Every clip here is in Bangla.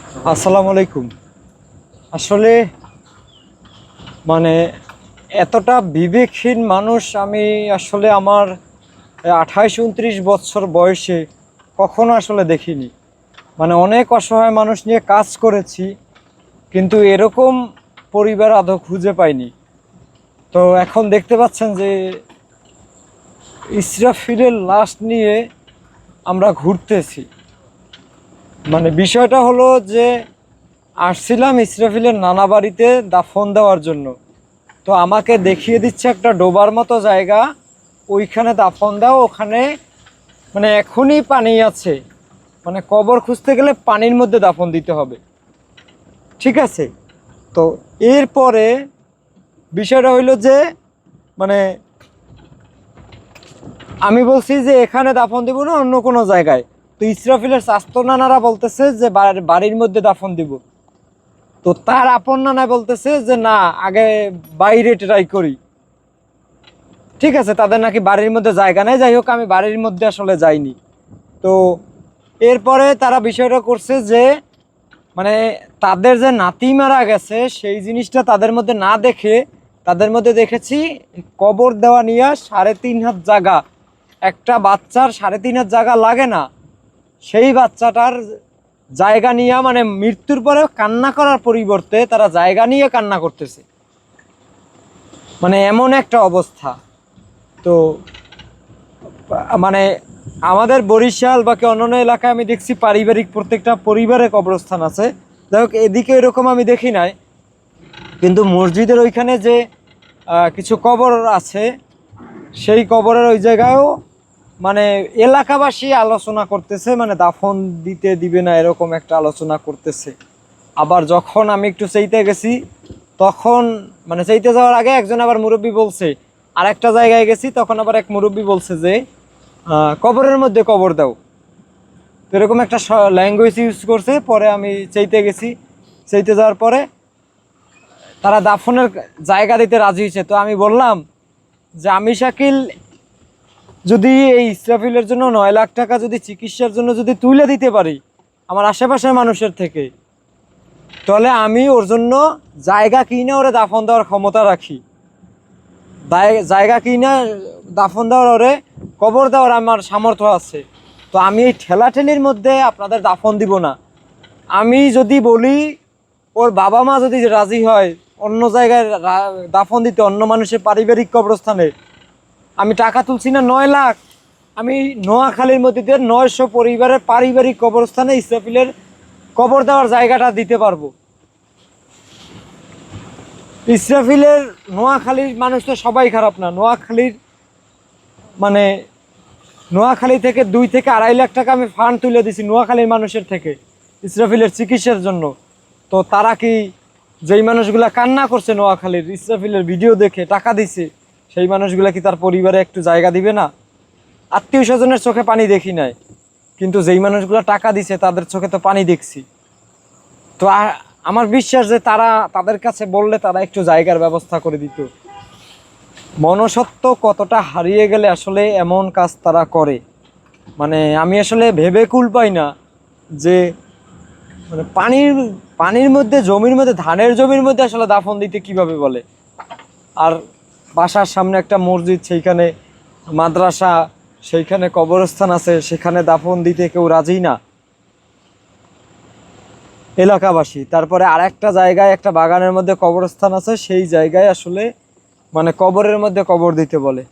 আসসালামু আলাইকুম। আসলে মানে এতটা বিবেকহীন মানুষ আমি আসলে আমার 28-29 বছর বয়সে কখনো আসলে দেখিনি। অনেক অসহায় মানুষ নিয়ে কাজ করেছি, কিন্তু এরকম পরিবার আদৌ খুঁজে পাইনি। তো এখন দেখতে পাচ্ছেন যে ইসরাফিলের লাশ নিয়ে আমরা ঘুরতেছি। বিষয়টা হলো যে আসছিলাম ইসরাফিলের নানা বাড়িতে দাফন দেওয়ার জন্য। তো আমাকে দেখিয়ে দিচ্ছে একটা ডোবার মতো জায়গা, ওইখানে দাফন দাও। ওখানে এখনই পানি আছে, কবর খুঁজতে গেলে পানির মধ্যে দাফন দিতে হবে। ঠিক আছে। তো এরপরে বিষয়টা হইলো যে মানে আমি বলছি যে এখানে দাফন দিব না, অন্য কোনো জায়গায়। তো ইসরাফিলের স্বাস্থ্য নানারা বলতেছে যে বাড়ির মধ্যে দাফন দিব। তো তার আপন নানা বলতেছে যে না, আগে বাইরে ট্রাই করি। ঠিক আছে, তাদের নাকি বাড়ির মধ্যে জায়গা নেই। যাই হোক, আমি বাড়ির মধ্যে আসলে যাইনি। তো এরপরে তারা বিষয়টা করছে যে মানে তাদের যে নাতি মারা গেছে সেই জিনিসটা তাদের মধ্যে না দেখে তাদের মধ্যে দেখেছি কবর দেওয়া নিয়ে 3.5 হাত জায়গা। একটা বাচ্চার 3.5 হাত জায়গা লাগে না, সেই বাচ্চাটার জায়গা নিয়ে মৃত্যুর পরে কান্না করার পরিবর্তে তারা জায়গা নিয়ে কান্না করতেছে। এমন একটা অবস্থা। তো মানে আমাদের বরিশাল বাকি অন্যান্য এলাকায় আমি দেখছি পারিবারিক প্রত্যেকটা পরিবারে কবরস্থান আছে। যাই হোক, এদিকে এরকম আমি দেখি নাই। কিন্তু মসজিদের ওইখানে যে কিছু কবর আছে, সেই কবরের ওই জায়গায়ও এলাকাবাসী আলোচনা করতেছে, দাফন দিতে দিবে না এরকম একটা আলোচনা করতেছে। আবার যখন আমি একটু চাইতে গেছি, তখন চাইতে যাওয়ার আগে একজন আবার মুরব্বী বলছে, আর একটা জায়গায় গেছি তখন আবার এক মুরব্বী বলছে যে কবরের মধ্যে কবর দাও। তো এরকম একটা ল্যাঙ্গুয়েজ ইউজ করছে। পরে আমি চাইতে গেছি, চাইতে যাওয়ার পরে তারা দাফনের জায়গা দিতে রাজি হয়েছে। তো আমি বললাম যে আমি শাকিল যদি এই ইসরাফিলের জন্য 9 লাখ টাকা যদি চিকিৎসার জন্য যদি তুলে দিতে পারি আমার আশেপাশের মানুষের থেকে, তাহলে আমি ওর জন্য জায়গা কিনে ওরে দাফন দেওয়ার ক্ষমতা রাখি। জায়গা কিনে দাফন দেওয়ার, ওরে কবর দেওয়ার আমার সামর্থ্য আছে। তো আমি এই ঠেলাঠেলির মধ্যে আপনাদের দাফন দিব না। আমি যদি বলি ওর বাবা মা যদি রাজি হয় অন্য জায়গায় দাফন দিতে, অন্য মানুষের পারিবারিক কবরস্থানে, আমি টাকা তুলছি না 9 লাখ, আমি নোয়াখালীর মধ্যে দিয়ে 900 পরিবারের পারিবারিক কবরস্থানে ইসরাফিলের কবর দেওয়ার জায়গাটা দিতে পারবো। ইসরাফিলের নোয়াখালীর মানুষ তো সবাই খারাপ না। নোয়াখালীর মানে নোয়াখালী থেকে 2 থেকে 2.5 লাখ টাকা আমি ফান্ড তুলে দিছি নোয়াখালীর মানুষের থেকে ইসরাফিলের চিকিৎসার জন্য। তো তারা কি, যেই মানুষগুলা কান্না করছে নোয়াখালীর ইসরাফিলের ভিডিও দেখে টাকা দিছে, সেই মানুষগুলা কি তার পরিবারে একটু জায়গা দিবে না? আত্মীয় স্বজনের চোখে পানি দেখি নাই, কিন্তু যেই মানুষগুলা টাকা দিছে তাদের চোখে তো পানি দেখছি। তো আমার বিশ্বাস যে তারা, তাদের কাছে বললে তারা একটু জায়গার ব্যবস্থা করে দিত। মনুষ্যত্ব কতটা হারিয়ে গেলে আসলে এমন কাজ তারা করে। আমি আসলে ভেবে কুল পাই না যে পানির পানির মধ্যে, জমির মধ্যে, ধানের জমির মধ্যে আসলে দাফন দিতে কিভাবে বলে। আর বাসার সামনে একটা মসজিদ, সেইখানে মাদ্রাসা, সেইখানে কবরস্থান আছে, সেখানে দাফন দিতে কেউ রাজি না এলাকাবাসী। তারপরে আর একটা জায়গায় একটা বাগানের মধ্যে কবরস্থান আছে, সেই জায়গায় আসলে কবরের মধ্যে কবর দিতে বলে।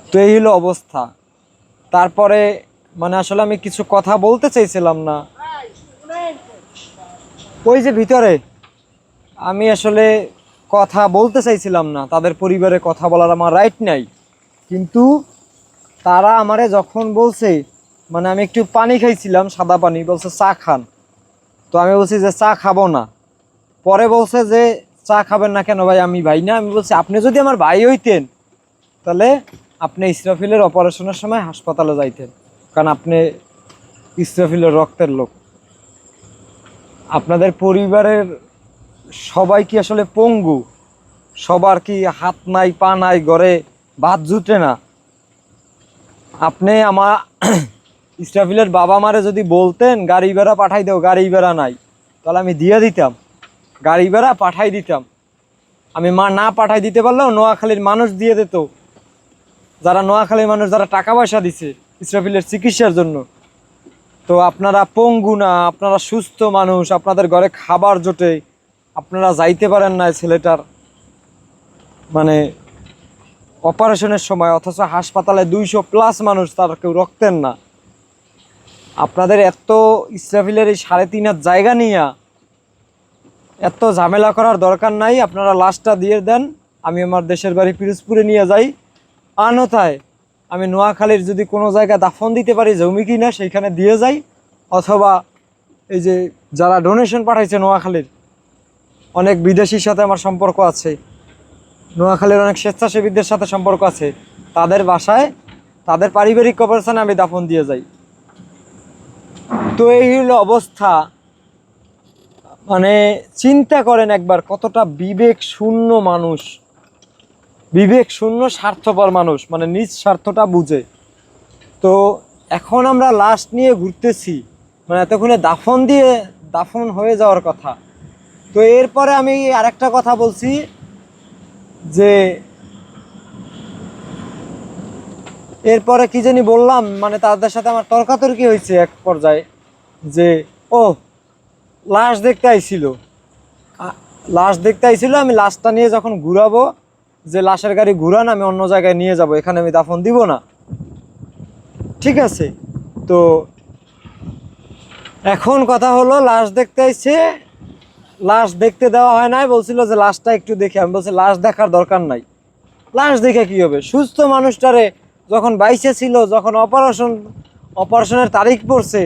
তো এই হলো অবস্থা। তারপরে আসলে আমি কিছু কথা বলতে চাইছিলাম না, ওই যে ভিতরে আমি আসলে কথা বলতে চাইছিলাম না, তাদের পরিবারে কথা বলার আমার রাইট নাই। কিন্তু তারা আমারে যখন বলছে, আমি একটু পানি খাইছিলাম, সাদা পানি, বলছে চা খান। তো আমি বলছি যে চা খাবো না। পরে বলছে যে চা খাবেন না কেন ভাই? আমি ভাই না। আমি বলছি আপনি যদি আমার ভাই হইতেন তাহলে আপনি ইসরাফিলের অপারেশনের সময় হাসপাতালে যাইতেন, কারণ আপনি ইসরাফিলের রক্তের লোক। আপনাদের পরিবারের সবাই কি আসলে পঙ্গু? সবার কি হাত নাই, পা নাই, ঘরে ভাত জুটে না? আপনি ইসরাফিলের বাবা মারে যদি বলতেন গাড়ি ভাড়া পাঠাই দাও, গাড়ি ভাড়া নাই, তাহলে আমি দিয়ে দিতাম, গাড়ি ভাড়া পাঠাই দিতাম। আমি মা না পাঠাই দিতে পারলেও নোয়াখালীর মানুষ দিয়ে দিত, যারা নোয়াখালীর মানুষ যারা টাকা পয়সা দিছে ইসরাফিলের চিকিৎসার জন্য। তো আপনারা পঙ্গু না, আপনারা সুস্থ মানুষ, আপনাদের ঘরে খাবার জোটে, আপনারা যাইতে পারেন না ছেলেটার মানে অপারেশনের সময়, অথচ হাসপাতালে 200+ মানুষ, তার কেউ রক্তেন না। আপনাদের এত ইসরাফিলের এই 3.5 হাত জায়গা নিয়ে এত ঝামেলা করার দরকার নাই। আপনারা লাশটা দিয়ে দেন, আমি আমার দেশের বাড়ি পিরোজপুরে নিয়ে যাই। অন্যথায় আমি নোয়াখালীর যদি কোনো জায়গায় দাফন দিতে পারি জমি কিনা সেইখানে দিয়ে যাই, অথবা এই যে যারা ডোনেশন পাঠাইছে নোয়াখালীর অনেক বিদেশির সাথে আমার সম্পর্ক আছে, নোয়াখালীর অনেক স্বেচ্ছাসেবীদের সাথে সম্পর্ক আছে, তাদের বাসায় তাদের পারিবারিক কবরস্থানে আমি দাফন দিয়ে যাই। তো এই হলো অবস্থা। মানে চিন্তা করেন একবার, কতটা বিবেক শূন্য মানুষ, বিবেক শূন্য স্বার্থপর মানুষ, মানে নিজ স্বার্থটা বুঝে। তো এখন আমরা লাশ নিয়ে ঘুরতেছি, মানে এতক্ষণে দাফন হয়ে যাওয়ার কথা। তো এরপরে আমি আরেকটা কথা বলছি যে এরপরে কি জানি বললাম, মানে তাদের সাথে আমার তর্কাতর্কি হয়েছে এক পর্যায়ে, যে ও লাশ দেখতে আইছিল, আমি লাশটা নিয়ে যখন ঘুরাবো, যে লাশের গাড়ি ঘুরান, আমি অন্য জায়গায় নিয়ে যাব, এখানে আমি দাফন দিব না। ঠিক আছে, তো এখন কথা হলো লাশ দেখতে আইছে, লাশ দেখতে দেওয়া হয় নাই, বলছিল যে লাশটা একটু দেখে। আমি বলছি লাশ দেখার দরকার নাই, লাশ দেখে কি হবে, সুস্থ মানুষটারে যখন বাইসে ছিল, যখন অপারেশনের তারিখ পড়ছে,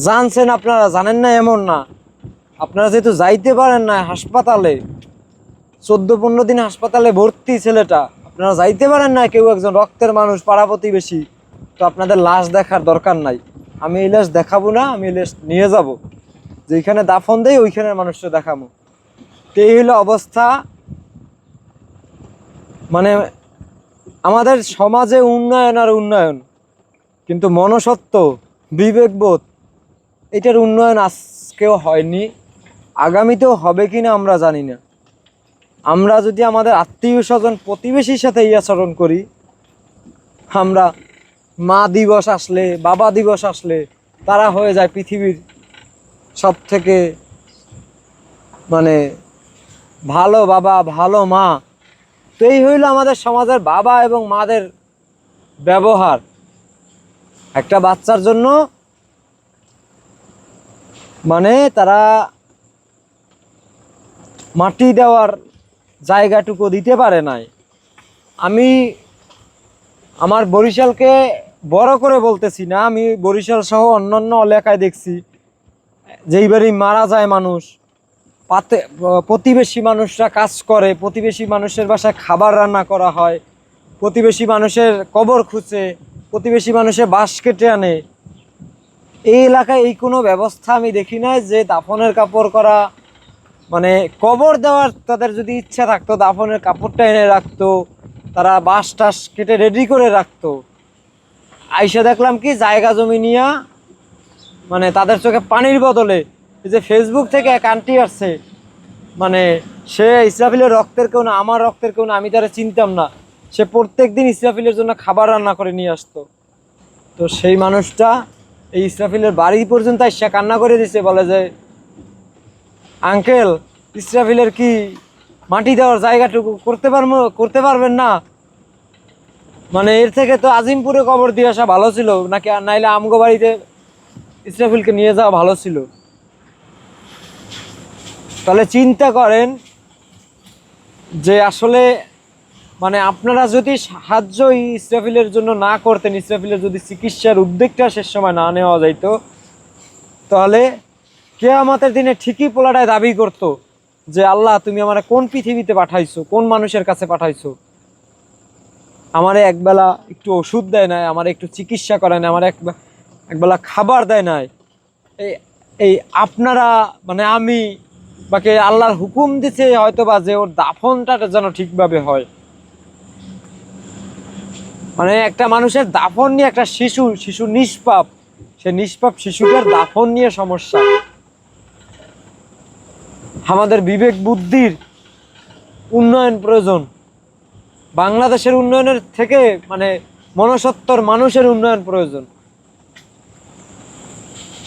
জানছেন আপনারা, জানেন না এমন না, আপনারা যেহেতু যাইতে পারেন না হাসপাতালে, 14-15 দিন হাসপাতালে ভর্তি ছেলেটা, আপনারা যাইতে পারেন না, কেউ একজন রক্তের মানুষ, পাড়া প্রতিবেশী, তো আপনাদের লাশ দেখার দরকার নাই। আমি এই লাশ দেখাবো না, আমি এই লাশ নিয়ে যাব, যেখানে দাফন দেই ওইখানের মানুষটা দেখাবো। তো এই হলো অবস্থা। মানে আমাদের সমাজে উন্নয়ন আর উন্নয়ন, কিন্তু মনসত্ব, বিবেকবোধ, এটার উন্নয়ন আজকেও হয়নি, আগামীতেও হবে কিনা আমরা জানি না। আমরা যদি আমাদের আত্মীয় স্বজন প্রতিবেশীর সাথে এই আচরণ করি, আমরা মা দিবস আসলে, বাবা দিবস আসলে তারা হয়ে যায় পৃথিবীর সব থেকে মানে ভালো বাবা, ভালো মা। তো এই হইল আমাদের সমাজের বাবা এবং মাদের ব্যবহার। একটা বাচ্চার জন্য মানে তারা মাটি দেওয়ার জায়গাটুকু দিতে পারে নাই। আমি আমার বরিশালকে বড় করে বলতেছি না, আমি বরিশাল সহ অন্যান্য এলাকায় দেখছি যেইবারই মারা যায় মানুষ, প্রতিবেশী মানুষরা কাজ করে, প্রতিবেশী মানুষের বাসায় খাবার রান্না করা হয়, প্রতিবেশী মানুষের কবর খুঁজে, প্রতিবেশী মানুষের বাঁশ কেটে আনে। এই এলাকায় এই কোনো ব্যবস্থা আমি দেখি না যে দাফনের কাপড় করা, মানে কবর দেওয়ার তাদের যদি ইচ্ছা থাকতো দাফনের কাপড়টা এনে রাখতো, তারা বাঁশ টাস কেটে রেডি করে রাখতো। আইসা দেখলাম কি জায়গা জমি নিয়া, মানে তাদের চোখে পানির বদলে এই যে ফেসবুক থেকে এক আন্টি আসছে, মানে সে ইসরাফিলের রক্তের কেউ না, আমার রক্তের কেউ না, আমি তারা চিনতাম না, সে প্রত্যেক দিন ইসরাফিলের জন্য খাবার রান্না করে নিয়ে আসতো। তো সেই মানুষটা এই ইসরাফিলের বাড়ি পর্যন্ত এসে কান্না করে দিছে, বলে যে আঙ্কেল ইসরাফিলের কি মাটি দেওয়ার জায়গাটুকু করতে পারবেন না? মানে এর থেকে তো আজিমপুরে কবর দিয়ে আসা ভালো ছিল, নাকি নাইলে আমগো বাড়িতে ইসরাফিলকে নিয়ে যাওয়া ভালো ছিল। তাহলে চিন্তা করেন যে আসলে মানে আপনারা যদি সাহায্য ইসরাফিলের জন্য না করতেন, ইসরাফিলের যদি চিকিৎসার উদ্যোগটা শেষ সময় না নেওয়া যাইতো, তাহলে কিয়ামতের দিনে ঠিকই পোলাটায় দাবি করতো যে আল্লাহ তুমি আমার কোন পৃথিবীতে পাঠাইছো, কোন মানুষের কাছে পাঠাইছো, আমারে একবেলা একটু ওষুধ দেয় নাই, আমার একটু চিকিৎসা করায় না, আমার একবেলা খাবার দেয় নাই। এই আপনারা মানে আমি বাকে আল্লাহর হুকুম দিছে হয়তো বা যে ওর দাফনটা যেন ঠিকভাবে হয়। মানে একটা মানুষের দাফন নিয়ে, একটা শিশু শিশু নিষ্পাপ, সে নিষ্পাপ শিশুটার দাফন নিয়ে সমস্যা। আমাদের বিবেক বুদ্ধির উন্নয়ন প্রয়োজন, বাংলাদেশের উন্নয়নের থেকে মানে মনসত্ত্বর মানুষের উন্নয়ন প্রয়োজন।